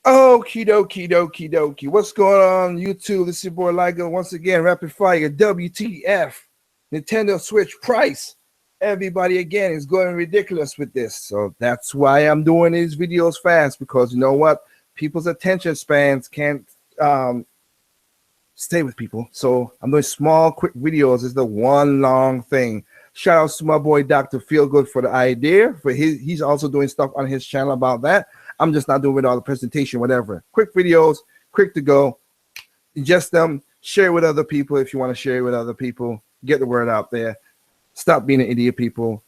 Okie dokie dokie dokie. What's going on YouTube? This is your boy Ligo once again. Rapid fire WTF. Nintendo Switch price. Everybody again is going ridiculous with this. So that's why I'm doing these videos fast, because you know what? People's attention spans can't stay with people. So I'm doing small, quick videos. It's the one long thing. Shout out to my boy Dr. Feelgood for the idea. He's also doing stuff on his channel about that. I'm just not doing all the presentation, whatever. Quick videos, quick to go. Ingest them, share with other people if you want to share with other people. Get the word out there. Stop being an idiot, people.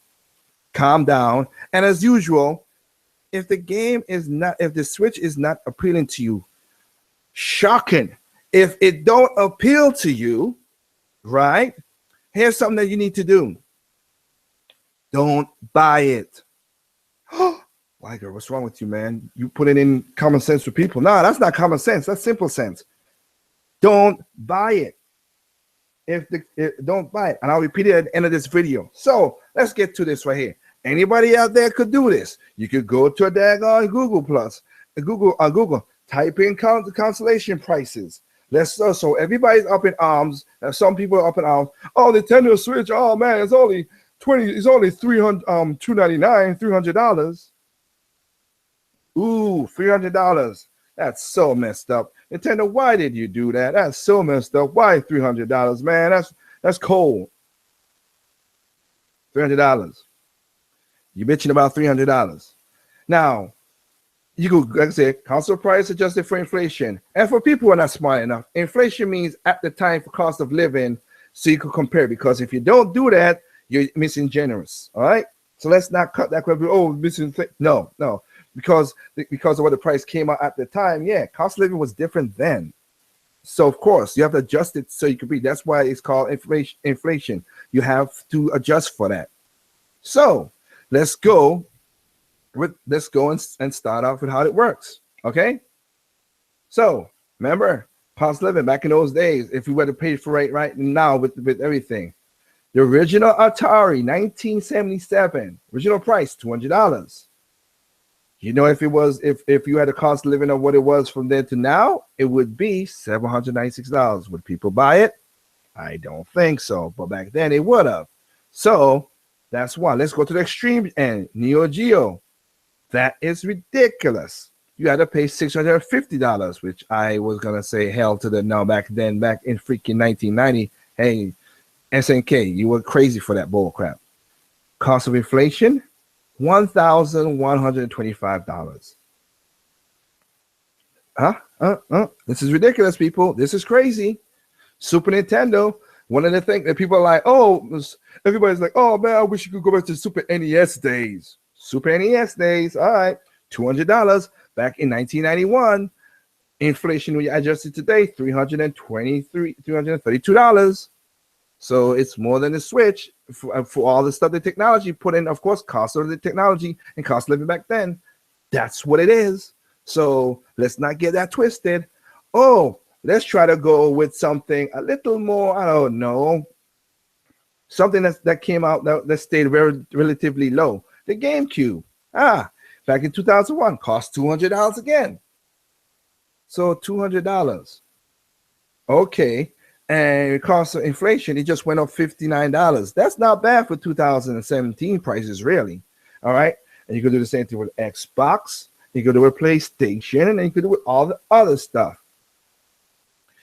Calm down. And as usual, if the Switch is not appealing to you, shocking. If it don't appeal to you, right? Here's something that you need to do. Don't buy it. Liger, what's wrong with you, man? You put it in common sense for people. No, that's not common sense. That's simple sense. Don't buy it. Don't buy it. And I'll repeat it at the end of this video. So let's get to this right here. Anybody out there could do this. You could go to a daggone Google, type in consolation prices. So everybody's up in arms. Some people are up in arms. Oh, Nintendo Switch. Oh man, it's only $299, $300. Ooh, $300. That's so messed up. Nintendo, why did you do that? That's so messed up. Why $300, man? That's cold. $300. You're bitching about $300. Now, you could, like I said, console price adjusted for inflation. And for people who are not smart enough, inflation means at the time for cost of living, so you could compare. Because if you don't do that, you're missing generous. All right. So let's not cut that. Oh, missing. No. Because of what the price came out at the time. Yeah, cost of living was different then. So of course you have to adjust it so you can be. That's why it's called inflation. You have to adjust for that. So let's go and start off with how it works. Okay. So remember, cost of living back in those days. If we were to pay for it right now with everything. The original Atari, 1977, original price, $200. You know, if you had a cost of living of what it was from then to now, it would be $796. Would people buy it? I don't think so. But back then it would have. So that's why. Let's go to the extreme end. Neo Geo. That is ridiculous. You had to pay $650, which I was gonna say hell to the no back then, back in freaking 1990. Hey, SNK, you were crazy for that bull crap. Cost of inflation, $1,125. This is ridiculous, people. This is crazy. Super Nintendo. One of the things that people are like, everybody's like, oh man, I wish you could go back to Super NES days. Super NES days. All right, $200 back in 1991. Inflation, when you adjust it today, $332. So it's more than the Switch for all the stuff, the technology put in, of course, cost of the technology and cost of living back then. That's what it is. So let's not get that twisted. Oh, let's try to go with something a little more, I don't know, something that came out that stayed relatively low. The GameCube. Back in 2001, cost $200 again. So $200. Okay. And cost of inflation, it just went up $59. That's not bad for 2017 prices, really. All right. And you could do the same thing with Xbox. You could do it with PlayStation, and then you could do it with all the other stuff.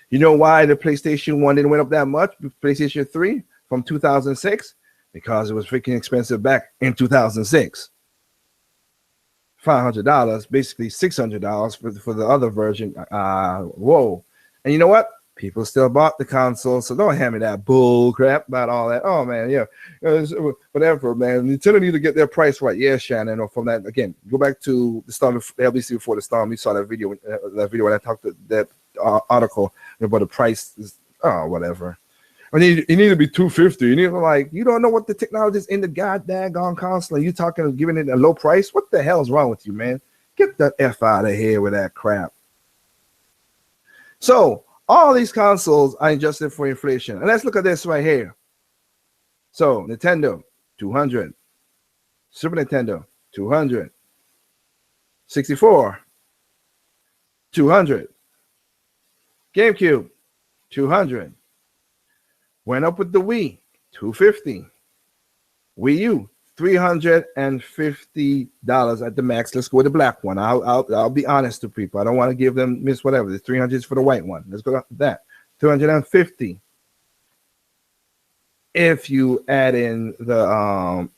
You know why the PlayStation 1 didn't went up that much? PlayStation 3 from 2006? Because it was freaking expensive back in 2006. $500, basically $600 for the other version. Whoa. And you know what? People still bought the console, so don't hand me that bull crap about all that. Oh man, yeah, whatever, man. Nintendo need to get their price right. Yeah, Shannon. Or from that again, go back to the Storm, the LBC before the Storm. You saw that video when I talked to that article about the price. Whatever. I mean, it need to be $250. You need to, like, you don't know what the technology is in the goddamn console. You talking giving it a low price? What the hell is wrong with you, man? Get the F out of here with that crap. So all these consoles are adjusted for inflation. And let's look at this right here. So Nintendo, $200. Super Nintendo, $200. 64, $200. GameCube, $200. Went up with the Wii, $250. Wii U, $350 at the max. Let's go with the black one. I'll be honest to people. I don't want to give them miss whatever. The 300 is for the white one. Let's go with that. $350. If you add in the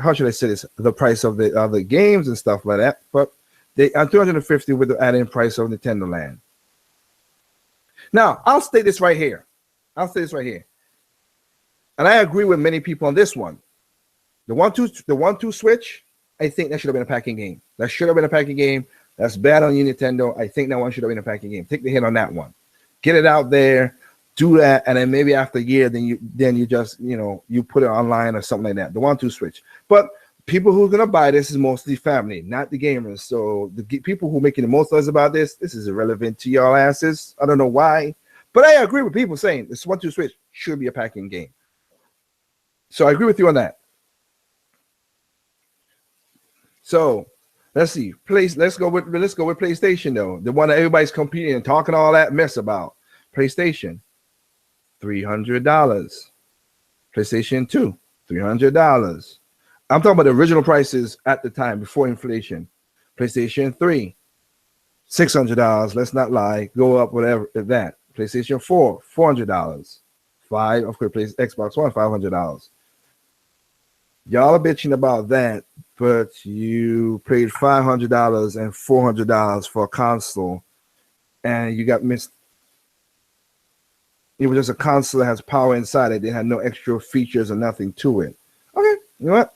how should I say this? The price of the other games and stuff like that. But they are $250 with the add-in price of Nintendo Land. Now I'll state this right here. And I agree with many people on this one. The 1-2 switch, I think that should have been a packing game. That should have been a packing game. That's bad on you, Nintendo. I think that one should have been a packing game. Take the hit on that one. Get it out there, do that, and then maybe after a year, then you just you put it online or something like that. The 1-2 switch. But people who are gonna buy this is mostly family, not the gamers. So the people who are making the most noise about this is irrelevant to y'all asses. I don't know why, but I agree with people saying this 1-2 switch should be a packing game. So I agree with you on that. So let's see. Let's go with PlayStation though. The one that everybody's competing and talking all that mess about. PlayStation, $300. PlayStation 2, $300. I'm talking about the original prices at the time before inflation. PlayStation 3, $600. Let's not lie. Go up whatever at that. PlayStation 4, $400. Of course, Xbox One, $500. Y'all are bitching about that, but you paid $500 and $400 for a console, and you got missed. It was just a console that has power inside it. They had no extra features or nothing to it. Okay, you know what?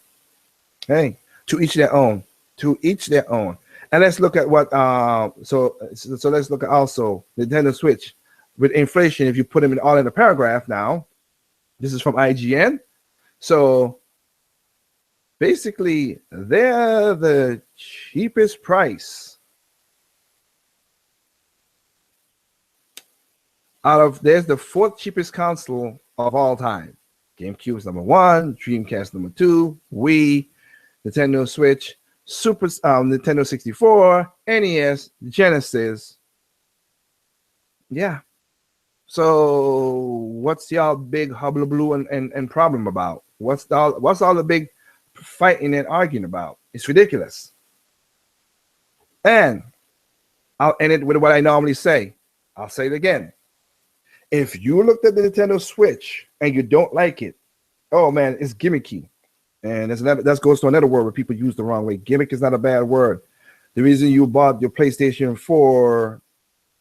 Hey, to each their own. To each their own. And let's look at what. So let's look at also Nintendo Switch with inflation. If you put them all in a paragraph now, this is from IGN. So basically, they're the cheapest price there's the 4th cheapest console of all time. GameCube is number 1, Dreamcast number 2, Wii, Nintendo Switch, Nintendo 64, NES, Genesis. Yeah. So what's y'all big hullabaloo and problem about? What's all the big fighting and arguing about? It's ridiculous. And I'll end it with what I normally say. I'll say it again. If you looked at the Nintendo Switch and you don't like it, oh man, it's gimmicky. And that goes to another word where people use the wrong way. Gimmick is not a bad word. The reason you bought your PlayStation 4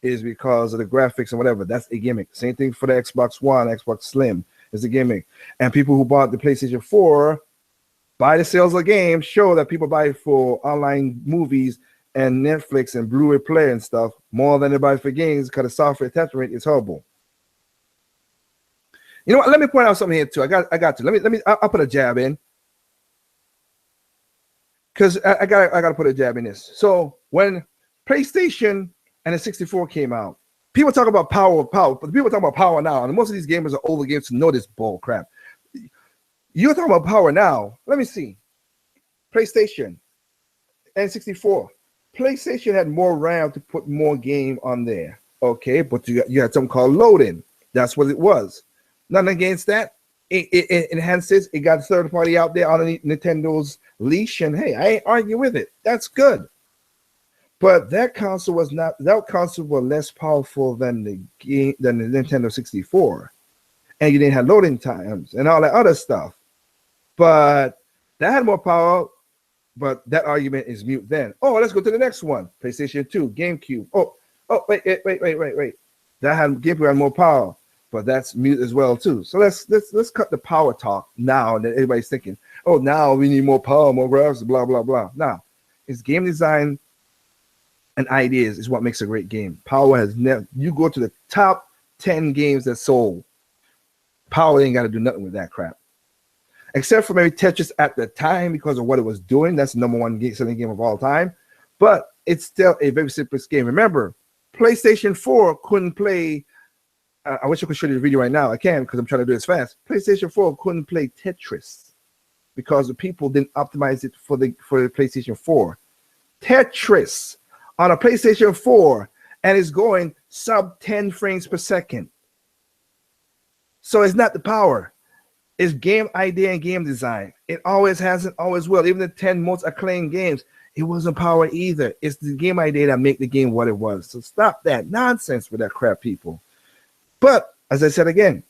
is because of the graphics and whatever. That's a gimmick. Same thing for the Xbox One, Xbox Slim is a gimmick. And people who bought the PlayStation 4 by the sales of games show that people buy for online movies and Netflix and Blu-ray player and stuff more than they buy for games because the software attachment rate is horrible. You know what? Let me point out something here too. I got to. I'll put a jab in. Because I gotta put a jab in this. So when PlayStation and the 64 came out, people talk about power, but the people talk about power now, and most of these gamers are older gamers to know this bull crap. You're talking about power now. Let me see. PlayStation and 64. PlayStation had more RAM to put more game on there. Okay, but you had something called loading. That's what it was. Nothing against that. It enhances. It got third party out there on Nintendo's leash, and hey, I ain't arguing with it. That's good. But that console was less powerful than the Nintendo 64, and you didn't have loading times and all that other stuff. But that had more power. But that argument is mute. Then, let's go to the next one. PlayStation 2, GameCube. Wait. That GameCube had more power. But that's mute as well too. So let's cut the power talk now that everybody's thinking, now we need more power, more graphics, blah blah blah. Now, it's game design and ideas is what makes a great game. Power has never. You go to the top 10 games that sold. Power ain't got to do nothing with that crap, except for maybe Tetris at the time because of what it was doing. That's the number 1 selling game of all time. But it's still a very simplest game. Remember, PlayStation 4 couldn't play. I wish I could show you the video right now. I can't because I'm trying to do this fast. PlayStation 4 couldn't play Tetris because the people didn't optimize it for the PlayStation 4. Tetris on a PlayStation 4 and it's going sub 10 frames per second. So it's not the power. It's game idea and game design. It always has and always will. Even the 10 most acclaimed games, it wasn't power either. It's the game idea that make the game what it was. So stop that nonsense with that crap, people. But as I said again,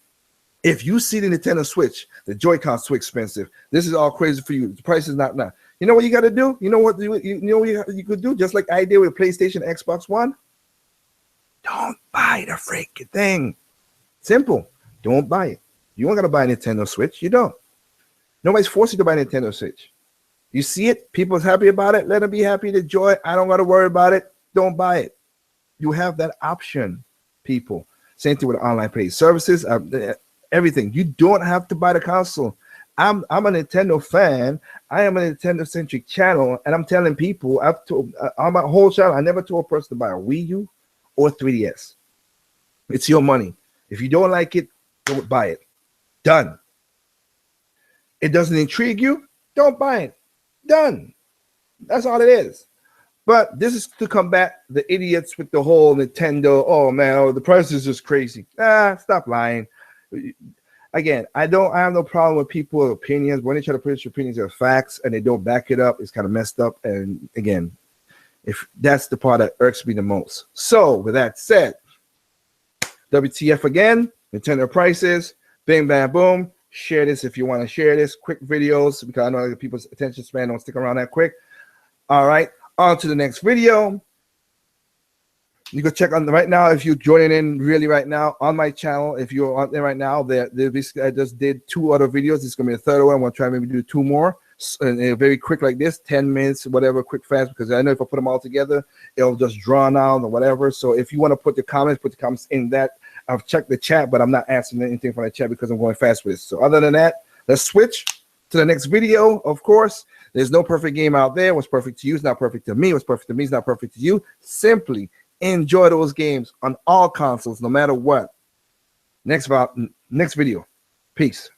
if you see the Nintendo Switch, the Joy-Con's too expensive. This is all crazy for you. The price is not now. You know what you got to do? You know what you could do? Just like I did with PlayStation, Xbox One. Don't buy the freaking thing. Simple. Don't buy it. You don't got to buy a Nintendo Switch. You don't. Nobody's forcing you to buy a Nintendo Switch. You see it? People's happy about it. Let them be happy. To enjoy it. I don't got to worry about it. Don't buy it. You have that option, people. Same thing with online pay services. Everything. You don't have to buy the console. I'm a Nintendo fan. I am a Nintendo-centric channel, and I'm telling people, on my whole channel, I never told a person to buy a Wii U or 3DS. It's your money. If you don't like it, don't buy it. Done. It doesn't intrigue you, don't buy it. Done. That's all it is. But this is to combat the idiots with the whole Nintendo, oh man, the price is just crazy. Stop lying. Again, I have no problem with people's opinions. When they try to put your opinions as facts and they don't back it up, it's kind of messed up. And again, if that's the part that irks me the most. So with that said, WTF again, Nintendo prices, bing, bang, boom. Share this if you want to share this. Quick videos, because I know that people's attention span don't stick around that quick. All right, on to the next video. You can check on right now if you're joining in really right now on my channel. If you're on there right now, I just did 2 other videos. This is going to be a third one. I'm going to try maybe do 2 more. And very quick like this, 10 minutes, whatever, quick, fast, because I know if I put them all together, it'll just drawn out or whatever. So if you want to put the comments in that. I've checked the chat, but I'm not answering anything from the chat because I'm going fast with it. So other than that, let's switch to the next video. Of course, there's no perfect game out there. What's perfect to you is not perfect to me. What's perfect to me is not perfect to you. Simply enjoy those games on all consoles, no matter what. Next video. Peace.